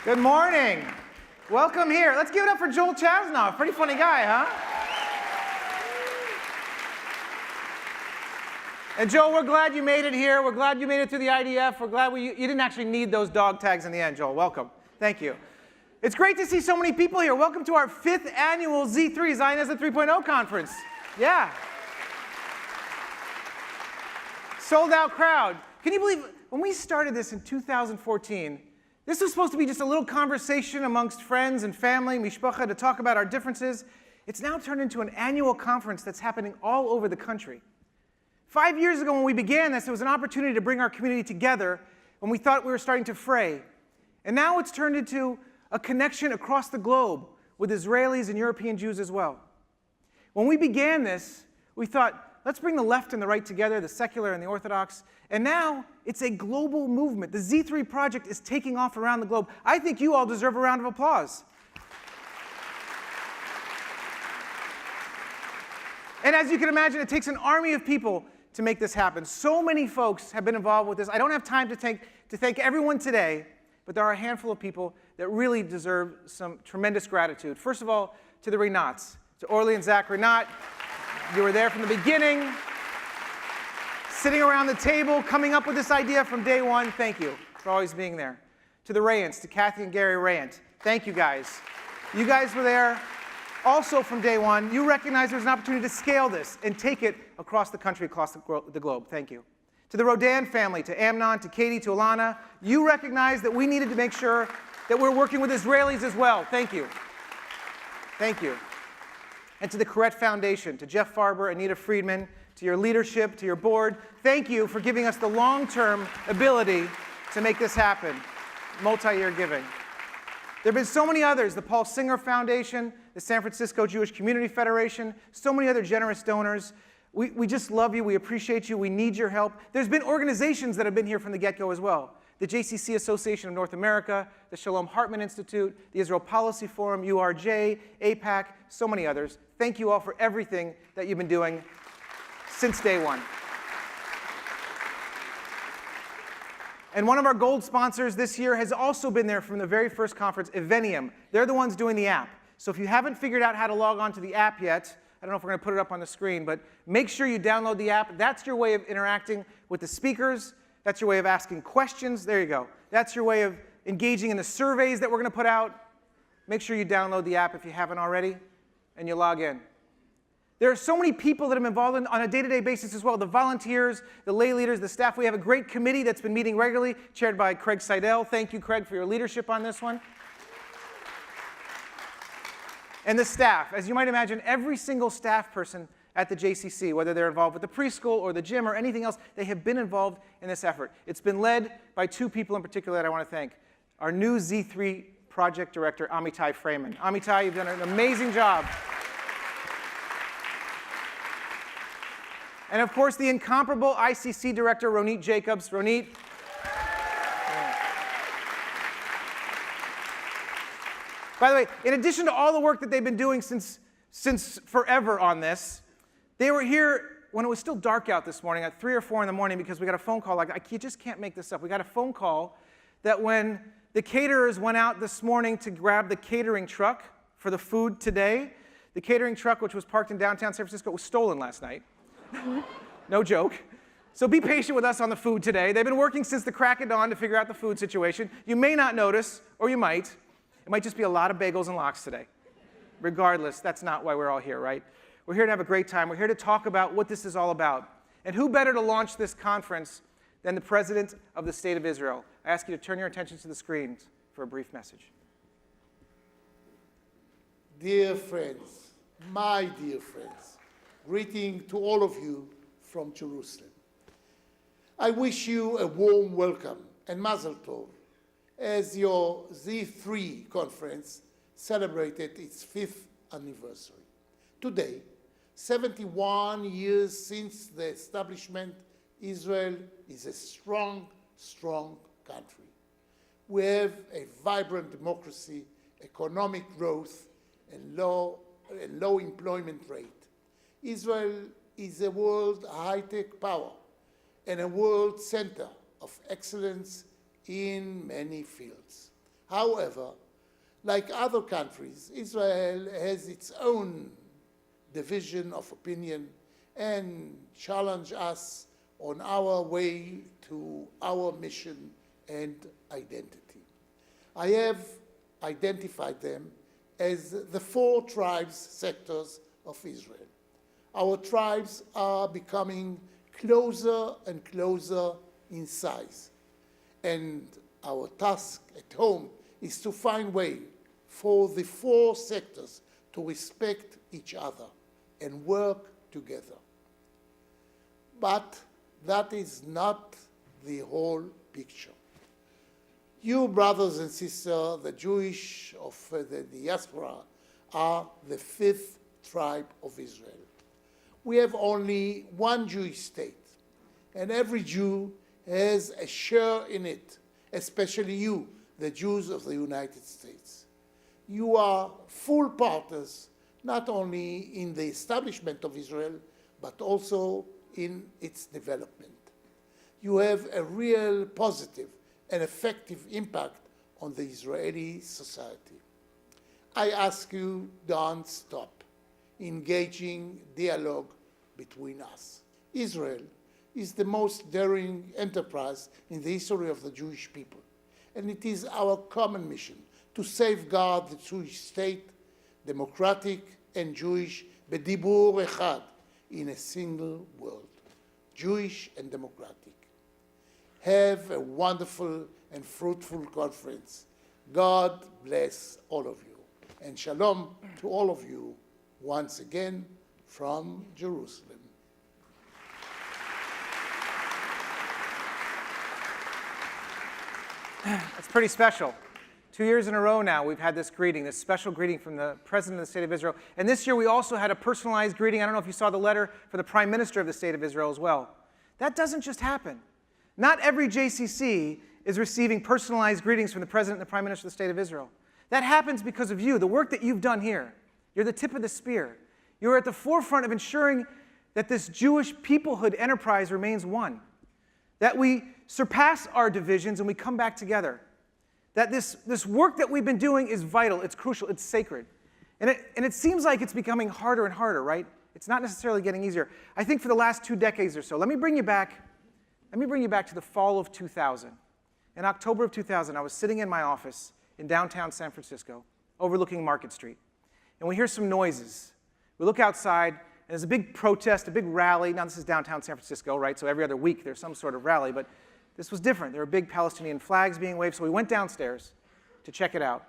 Good morning. Welcome here. Let's give it up for Joel Chasnoff. Pretty funny guy, huh? And Joel, we're glad you made it here. We're glad you made it through the IDF. We're glad you didn't actually need those dog tags in the end, Joel. Welcome. Thank you. It's great to see so many people here. Welcome to our 5th annual Z3 Zionism 3.0 conference. Yeah. Sold out crowd. Can you believe when we started this in 2014, this was supposed to be just a little conversation amongst friends and family, mishpacha, to talk about our differences. It's now turned into an annual conference that's happening all over the country. 5 years ago when we began this, it was an opportunity to bring our community together when we thought we were starting to fray. And now it's turned into a connection across the globe with Israelis and European Jews as well. When we began this, we thought, let's bring the left and the right together, the secular and the Orthodox. And now it's a global movement. The Z3 project is taking off around the globe. I think you all deserve a round of applause. And as you can imagine, it takes an army of people to make this happen. So many folks have been involved with this. I don't have time to thank everyone today, but there are a handful of people that really deserve some tremendous gratitude. First of all, to the Renats, to Orly and Zack Renat. You were there from the beginning, sitting around the table, coming up with this idea from day one. Thank you for always being there. To the Rayants, to Kathy and Gary Rayant. Thank you guys. You guys were there also from day one. You recognize there's an opportunity to scale this and take it across the country, across the globe. Thank you. To the Rodan family, to Amnon, to Katie, to Alana, you recognize that we needed to make sure that we're working with Israelis as well. Thank you. Thank you. And to the Correct Foundation, to Jeff Farber, Anita Friedman, to your leadership, to your board, thank you for giving us the long-term ability to make this happen. Multi-year giving. There have been so many others, the Paul Singer Foundation, the San Francisco Jewish Community Federation, so many other generous donors. We just love you, we appreciate you, we need your help. There's been organizations that have been here from the get-go as well. The JCC Association of North America, the Shalom Hartman Institute, the Israel Policy Forum, URJ, AIPAC, so many others. Thank you all for everything that you've been doing since day one. And one of our gold sponsors this year has also been there from the very first conference, Evenium. They're the ones doing the app. So if you haven't figured out how to log on to the app yet, I don't know if we're going to put it up on the screen, but make sure you download the app. That's your way of interacting with the speakers. That's your way of asking questions. There you go. That's your way of engaging in the surveys that we're going to put out. Make sure you download the app if you haven't already, and you log in. There are so many people that I'm involved in on a day-to-day basis as well. The volunteers, the lay leaders, the staff. We have a great committee that's been meeting regularly, chaired by Craig Seidel. Thank you, Craig, for your leadership on this one. And the staff. As you might imagine, every single staff person at the JCC, whether they're involved with the preschool or the gym or anything else, they have been involved in this effort. It's been led by two people in particular that I want to thank. Our new Z3 project director, Amitai Freeman. Amitai, you've done an amazing job. And of course, the incomparable ICC director, Ronit Jacobs. Ronit. By the way, in addition to all the work that they've been doing since forever on this, they were here when it was still dark out this morning at 3 or 4 in the morning because we got a phone call. You just can't make this up. We got a phone call that when the caterers went out this morning to grab the catering truck for the food today, the catering truck, which was parked in downtown San Francisco, was stolen last night. No joke. So be patient with us on the food today. They've been working since the crack of dawn to figure out the food situation. You may not notice, or you might. It might just be a lot of bagels and lox today. Regardless, that's not why we're all here, right? We're here to have a great time. We're here to talk about what this is all about. And who better to launch this conference than the President of the State of Israel? I ask you to turn your attention to the screens for a brief message. Dear friends, my dear friends, greeting to all of you from Jerusalem. I wish you a warm welcome and Mazel Tov as your Z3 conference celebrated its 5th anniversary. Today, 71 years since the establishment, Israel is a strong, strong country. We have a vibrant democracy, economic growth, and low employment rate. Israel is a world high-tech power and a world center of excellence in many fields. However, like other countries, Israel has its own division of opinion and challenge us on our way to our mission and identity. I have identified them as the 4 tribes sectors of Israel. Our tribes are becoming closer and closer in size. And our task at home is to find way for the 4 sectors to respect each other and work together. But that is not the whole picture. You, brothers and sisters, the Jewish of the diaspora, are the 5th tribe of Israel. We have only one Jewish state, and every Jew has a share in it, especially you, the Jews of the United States. You are full partners, not only in the establishment of Israel, but also in its development. You have a real positive and effective impact on the Israeli society. I ask you, don't stop engaging dialogue between us. Israel is the most daring enterprise in the history of the Jewish people, and it is our common mission to safeguard the Jewish state, democratic and Jewish, bedibur echad, in a single world, Jewish and democratic. Have a wonderful and fruitful conference. God bless all of you. And shalom to all of you once again from Jerusalem. It's pretty special. 2 years in a row now, we've had this greeting, this special greeting from the President of the State of Israel. And this year, we also had a personalized greeting. I don't know if you saw the letter for the Prime Minister of the State of Israel as well. That doesn't just happen. Not every JCC is receiving personalized greetings from the President and the Prime Minister of the State of Israel. That happens because of you, the work that you've done here. You're the tip of the spear. You're at the forefront of ensuring that this Jewish peoplehood enterprise remains one, that we surpass our divisions and we come back together, that this work that we've been doing is vital, it's crucial, it's sacred. And it seems like it's becoming harder and harder, right? It's not necessarily getting easier. I think for the last 2 decades or so, let me bring you back to the fall of 2000. In October of 2000, I was sitting in my office in downtown San Francisco, overlooking Market Street. And we hear some noises. We look outside, and there's a big protest, a big rally. Now, this is downtown San Francisco, right? So every other week there's some sort of rally, but this was different. There were big Palestinian flags being waved, so we went downstairs to check it out.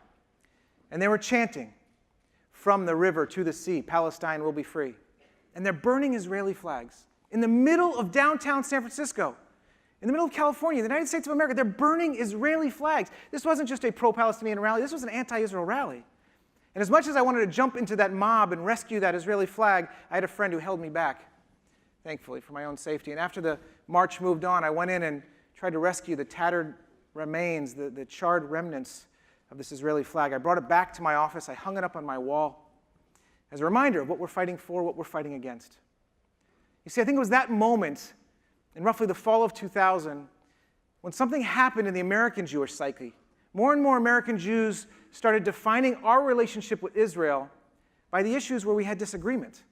And they were chanting, "From the river to the sea, Palestine will be free." And they're burning Israeli flags in the middle of downtown San Francisco. In the middle of California, the United States of America, they're burning Israeli flags. This wasn't just a pro-Palestinian rally, this was an anti-Israel rally. And as much as I wanted to jump into that mob and rescue that Israeli flag, I had a friend who held me back, thankfully, for my own safety. And after the march moved on, I went in and tried to rescue the tattered remains, the charred remnants of this Israeli flag. I brought it back to my office, I hung it up on my wall as a reminder of what we're fighting for, what we're fighting against. You see, I think it was that moment in roughly the fall of 2000, when something happened in the American Jewish psyche. More and more American Jews started defining our relationship with Israel by the issues where we had disagreement.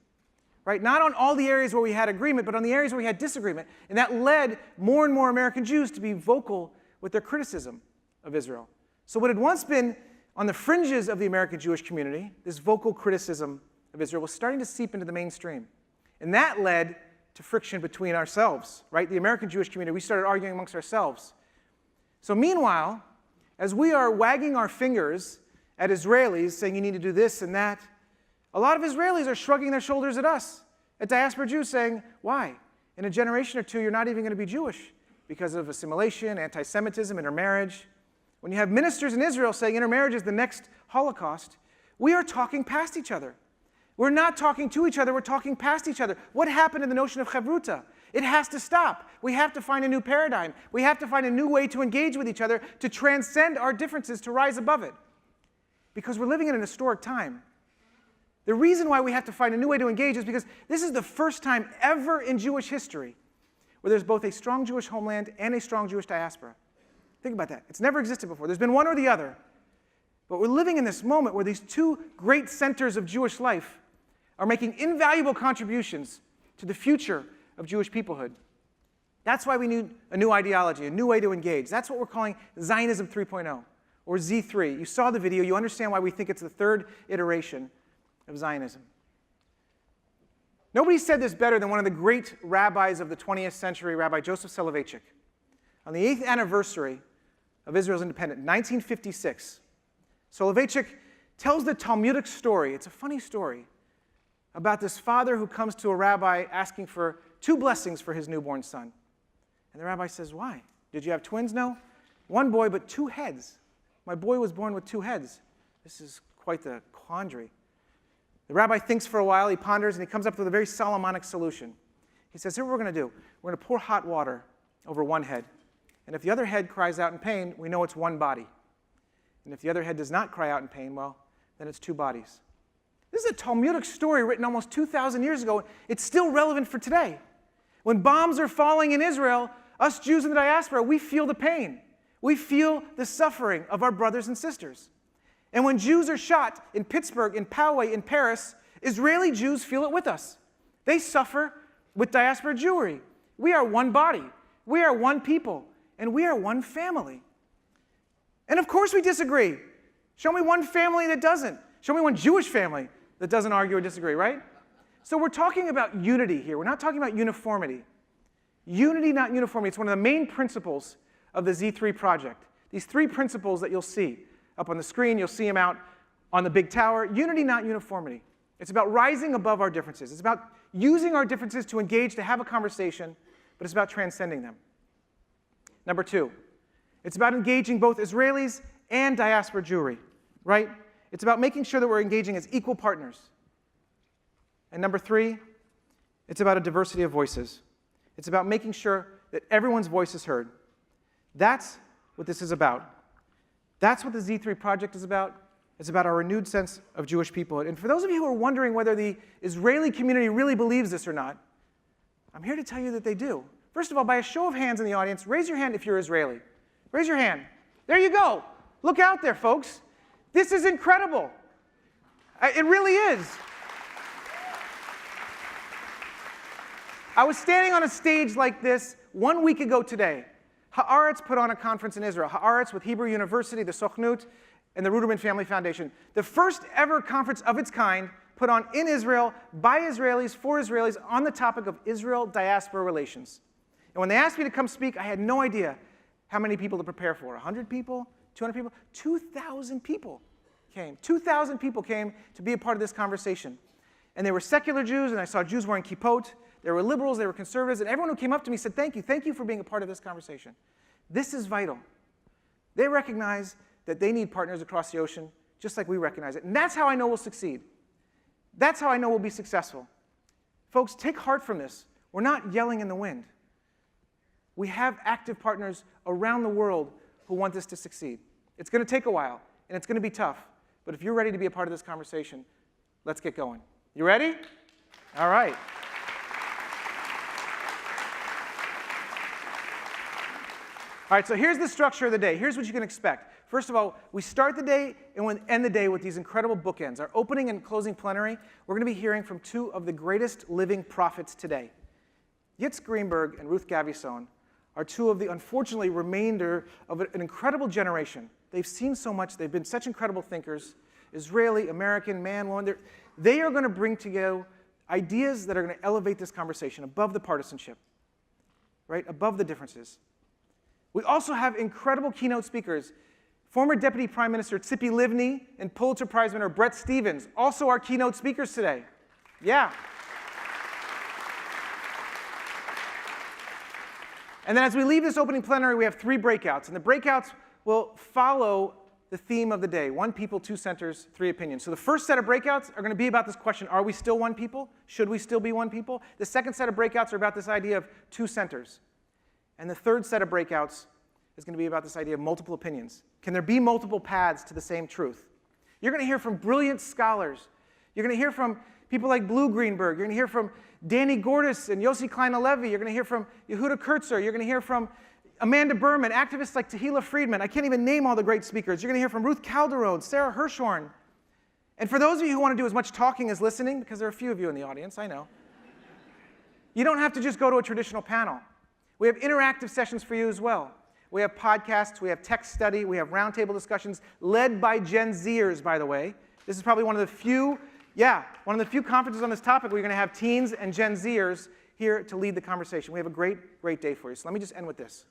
Right? Not on all the areas where we had agreement, but on the areas where we had disagreement. And that led more and more American Jews to be vocal with their criticism of Israel. So what had once been on the fringes of the American Jewish community, this vocal criticism of Israel, was starting to seep into the mainstream. And that led to friction between ourselves, right? The American Jewish community, we started arguing amongst ourselves. So meanwhile, as we are wagging our fingers at Israelis, saying you need to do this and that, a lot of Israelis are shrugging their shoulders at us, at diaspora Jews, saying, why? In a generation or two, you're not even going to be Jewish because of assimilation, anti-Semitism, intermarriage. When you have ministers in Israel saying intermarriage is the next Holocaust, we are talking past each other. We're not talking to each other, we're talking past each other. What happened in the notion of chavruta? It has to stop. We have to find a new paradigm. We have to find a new way to engage with each other, to transcend our differences, to rise above it. Because we're living in an historic time. The reason why we have to find a new way to engage is because this is the first time ever in Jewish history where there's both a strong Jewish homeland and a strong Jewish diaspora. Think about that. It's never existed before. There's been one or the other, But we're living in this moment where these two great centers of Jewish life are making invaluable contributions to the future of Jewish peoplehood. That's why we need a new ideology, a new way to engage. That's what we're calling Zionism 3.0, or Z3. You saw the video. You understand why we think it's the third iteration of Zionism. Nobody said this better than one of the great rabbis of the 20th century, Rabbi Joseph Soloveitchik. On the 8th anniversary of Israel's independence, 1956, Soloveitchik tells the Talmudic story. It's a funny story about this father who comes to a rabbi asking for 2 blessings for his newborn son. And the rabbi says, why? Did you have twins? No. 1 boy, but 2 heads. My boy was born with 2 heads. This is quite the quandary. The rabbi thinks for a while, he ponders, and he comes up with a very Solomonic solution. He says, here's what we're going to do. We're going to pour hot water over 1 head. And if the other head cries out in pain, we know it's 1 body. And if the other head does not cry out in pain, well, then it's 2 bodies. This is a Talmudic story written almost 2,000 years ago. It's still relevant for today. When bombs are falling in Israel, us Jews in the diaspora, we feel the pain. We feel the suffering of our brothers and sisters. And when Jews are shot in Pittsburgh, in Poway, in Paris, Israeli Jews feel it with us. They suffer with diaspora Jewry. We are 1 body. We are 1 people. And we are 1 family. And of course we disagree. Show me 1 family that doesn't. Show me 1 Jewish family that doesn't argue or disagree, right? So we're talking about unity here. We're not talking about uniformity. Unity, not uniformity. It's one of the main principles of the Z3 project. These 3 principles that you'll see up on the screen, you'll see them out on the big tower. Unity, not uniformity. It's about rising above our differences. It's about using our differences to engage, to have a conversation, but it's about transcending them. Number 2, it's about engaging both Israelis and diaspora Jewry, right? It's about making sure that we're engaging as equal partners. And number 3, it's about a diversity of voices. It's about making sure that everyone's voice is heard. That's what this is about. That's what the Z3 project is about. It's about our renewed sense of Jewish peoplehood. And for those of you who are wondering whether the Israeli community really believes this or not, I'm here to tell you that they do. First of all, by a show of hands in the audience, raise your hand if you're Israeli. Raise your hand. There you go. Look out there, folks. This is incredible. It really is. I was standing on a stage like this 1 week ago today. Haaretz put on a conference in Israel. Haaretz with Hebrew University, the Sochnut, and the Ruderman Family Foundation. The first ever conference of its kind put on in Israel by Israelis for Israelis on the topic of Israel-diaspora relations. And when they asked me to come speak, I had no idea how many people to prepare for. 100 people? 200 people? 2,000 people came. 2,000 people came to be a part of this conversation. And they were secular Jews, and I saw Jews wearing kippot. There were liberals, there were conservatives, and everyone who came up to me said, thank you for being a part of this conversation. This is vital. They recognize that they need partners across the ocean, just like we recognize it. And that's how I know we'll succeed. That's how I know we'll be successful. Folks, take heart from this. We're not yelling in the wind. We have active partners around the world who want this to succeed. It's going to take a while, and it's going to be tough. But if you're ready to be a part of this conversation, let's get going. You ready? All right. All right, so here's the structure of the day. Here's what you can expect. First of all, we start the day and we end the day with these incredible bookends. Our opening and closing plenary, we're going to be hearing from 2 of the greatest living prophets today. Yitz Greenberg and Ruth Gavison are 2 of the, unfortunately, remainder of an incredible generation. They've seen so much. They've been such incredible thinkers. Israeli, American, man, woman. They are going to bring together ideas that are going to elevate this conversation above the partisanship, right? Above the differences. We also have incredible keynote speakers. Former Deputy Prime Minister Tzipi Livni and Pulitzer Prize winner Bret Stephens, also our keynote speakers today. Yeah. And then as we leave this opening plenary, we have 3 breakouts. And the breakouts will follow the theme of the day. 1 people, 2 centers, 3 opinions. So the first set of breakouts are going to be about this question, are we still 1 people? Should we still be 1 people? The second set of breakouts are about this idea of 2 centers. And the third set of breakouts is going to be about this idea of multiple opinions. Can there be multiple paths to the same truth? You're going to hear from brilliant scholars. You're going to hear from people like Blue Greenberg. You're going to hear from Danny Gordis and Yossi Klein-Alevi. You're going to hear from Yehuda Kurtzer. You're going to hear from Amanda Berman, activists like Tahila Friedman. I can't even name all the great speakers. You're going to hear from Ruth Calderon, Sarah Hirschhorn. And for those of you who want to do as much talking as listening, because there are a few of you in the audience, I know, you don't have to just go to a traditional panel. We have interactive sessions for you as well. We have podcasts, we have text study, we have roundtable discussions led by Gen Zers, by the way. This is probably one of the few conferences on this topic where you're going to have teens and Gen Zers here to lead the conversation. We have a great, great day for you. So let me just end with this.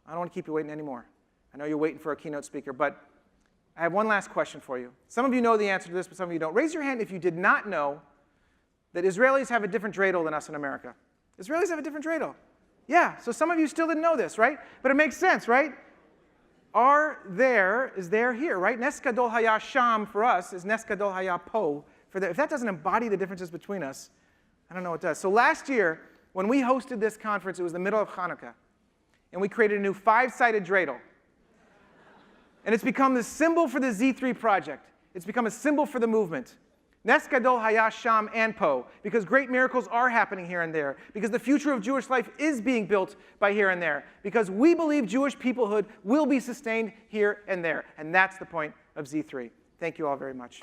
I don't want to keep you waiting anymore. I know you're waiting for a keynote speaker, but I have one last question for you. Some of you know the answer to this, but some of you don't. Raise your hand if you did not know that Israelis have a different dreidel than us in America. Israelis have a different dreidel. Yeah, so some of you still didn't know this, right? But it makes sense, right? Our there is there here, right? Nes Gadol Haya Sham for us is Nes Gadol Haya Po. If that doesn't embody the differences between us, I don't know what does. So last year, when we hosted this conference, it was the middle of Hanukkah, and we created a new 5-sided dreidel. And it's become the symbol for the Z3 project. It's become a symbol for the movement. Nes Gadol Haya Sham and Po, because great miracles are happening here and there, because the future of Jewish life is being built by here and there, because we believe Jewish peoplehood will be sustained here and there. And that's the point of Z3. Thank you all very much.